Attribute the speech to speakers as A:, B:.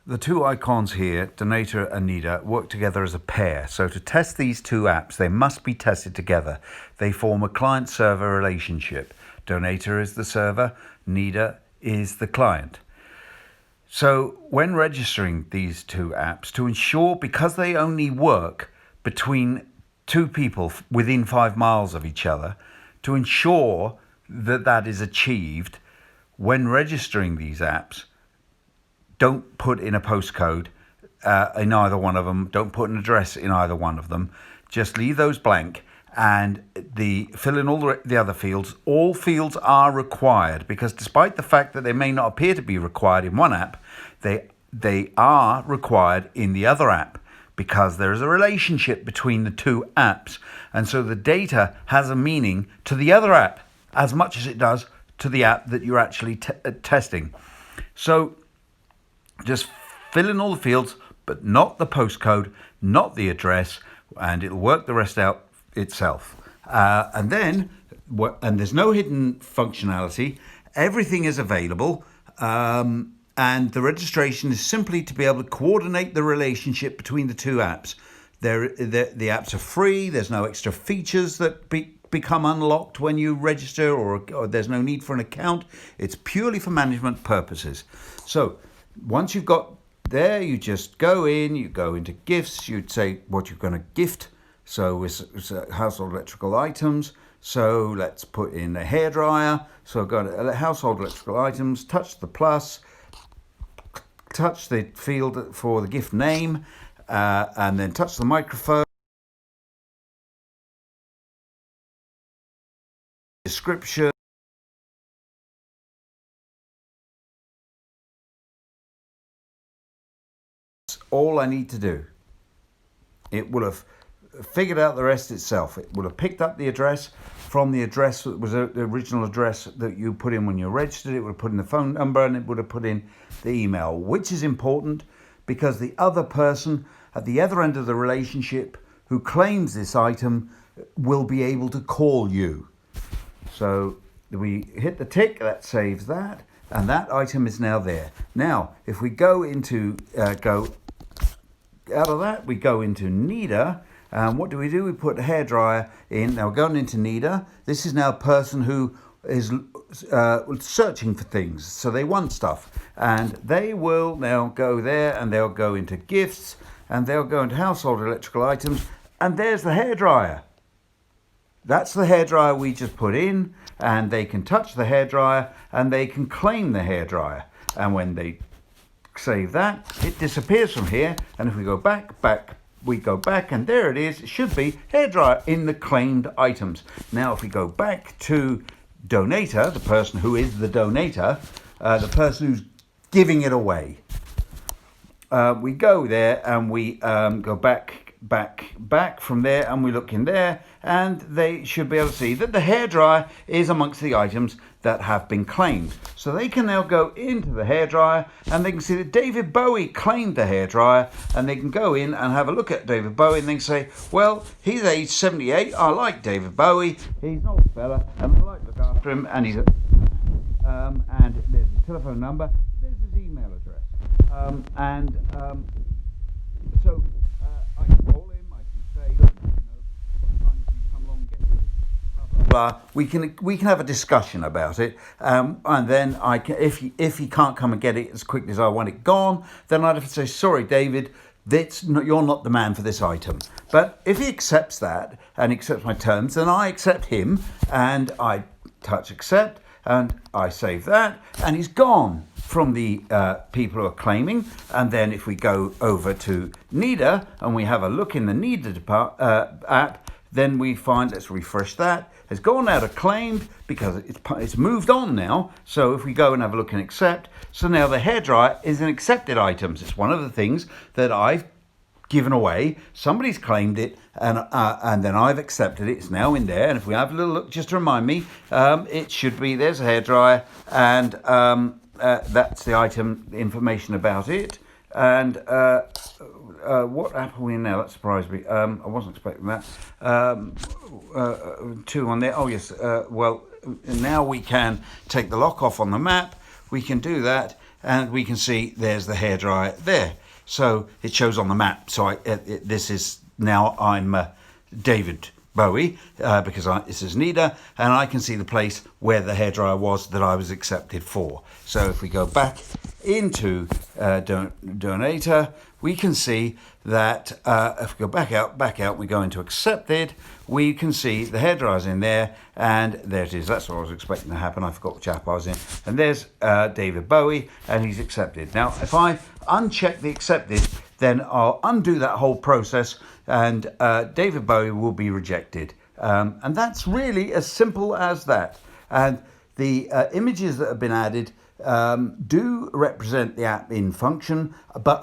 A: The two icons here, Donator and Nida, work together as a pair. So to test these two apps, they must be tested together. They form a client-server relationship. Donator is the server, Nida is the client. So when registering these two apps, to ensure, because they only work between two people within 5 miles of each other, to ensure that that is achieved, when registering these apps, don't put in a postcode in either one of them. Don't put an address in either one of them. Just leave those blank and fill in all the other fields. All fields are required, because despite the fact that they may not appear to be required in one app, they are required in the other app, because there is a relationship between the two apps. And so the data has a meaning to the other app as much as it does to the app that you're actually testing. So just fill in all the fields, but not the postcode, not the address, and it'll work the rest out itself. And there's no hidden functionality. Everything is available. And the registration is simply to be able to coordinate the relationship between the two apps. The apps are free. There's no extra features that become unlocked when you register, or there's no need for an account. It's purely for management purposes. So once you've got there, you just go into gifts. You'd say what you're going to gift. So it's household electrical items. So let's put in a hairdryer. So go to household electrical items, touch the plus, touch the field for the gift name, and then touch the microphone. Description. That's all I need to do. It will have figured out the rest itself. It will have picked up the address from the address that was the original address that you put in when you registered. It would have put in the phone number, and it would have put in the email, which is important because the other person at the other end of the relationship who claims this item will be able to call you. So we hit the tick, that saves that, and that item is now there. Now, if we go out of that, we go into Nida. What do? We put a hairdryer in. Now we're going into Nida. This is now a person who is searching for things. So they want stuff. And they will now go there, and they'll go into gifts, and they'll go into household electrical items. And there's the hairdryer. That's the hairdryer we just put in. And they can touch the hairdryer, and they can claim the hairdryer. And when they save that, it disappears from here. And if we go back, we go back, and there it is. It should be hairdryer in the claimed items. Now, if we go back to donator, the person who is the donator, the person who's giving it away, we go there and we go back from there, and we look in there, and they should be able to see that the hairdryer is amongst the items that have been claimed. So they can now go into the hairdryer, and they can see that David Bowie claimed the hairdryer, and they can go in and have a look at David Bowie, and they can say, well, he's age 78, I like David Bowie, he's an old fella, and I like to look after him, and and there's his telephone number, there's his email address. So I can call him, I can say, look, what time can you come along and get this? Blah, blah. We can have a discussion about it, and then I can, if he can't come and get it as quickly as I want it gone, then I'd have to say, sorry, David, you're not the man for this item. But if he accepts that and accepts my terms, then I accept him, and I touch accept, and I save that, and he's gone from the people who are claiming. And then if we go over to Nida and we have a look in the Nida app, then we find, let's refresh that, has gone now to claimed because it's moved on now. So if we go and have a look and accept, so now the hairdryer is an accepted items. It's one of the things that I've given away. Somebody's claimed it, and then I've accepted it. It's now in there. And if we have a little look, just to remind me, it should be, there's a hairdryer, and that's the item information about it. And what app are we in now? That surprised me. I wasn't expecting that. 2 on there. Oh yes. Well, now we can take the lock off on the map. We can do that, and we can see there's the hairdryer there. So it shows on the map. So this is now I'm David Bowie because this is Nida, and I can see the place where the hairdryer was that I was accepted for. So if we go back into Donator, we can see that if we go back out, we go into accepted, we can see the hairdryer's in there, and there it is. That's what I was expecting to happen. I forgot which app I was in. And there's David Bowie, and he's accepted. Now, if I uncheck the accepted, then I'll undo that whole process, and David Bowie will be rejected. And that's really as simple as that. And the images that have been added do represent the app in function, but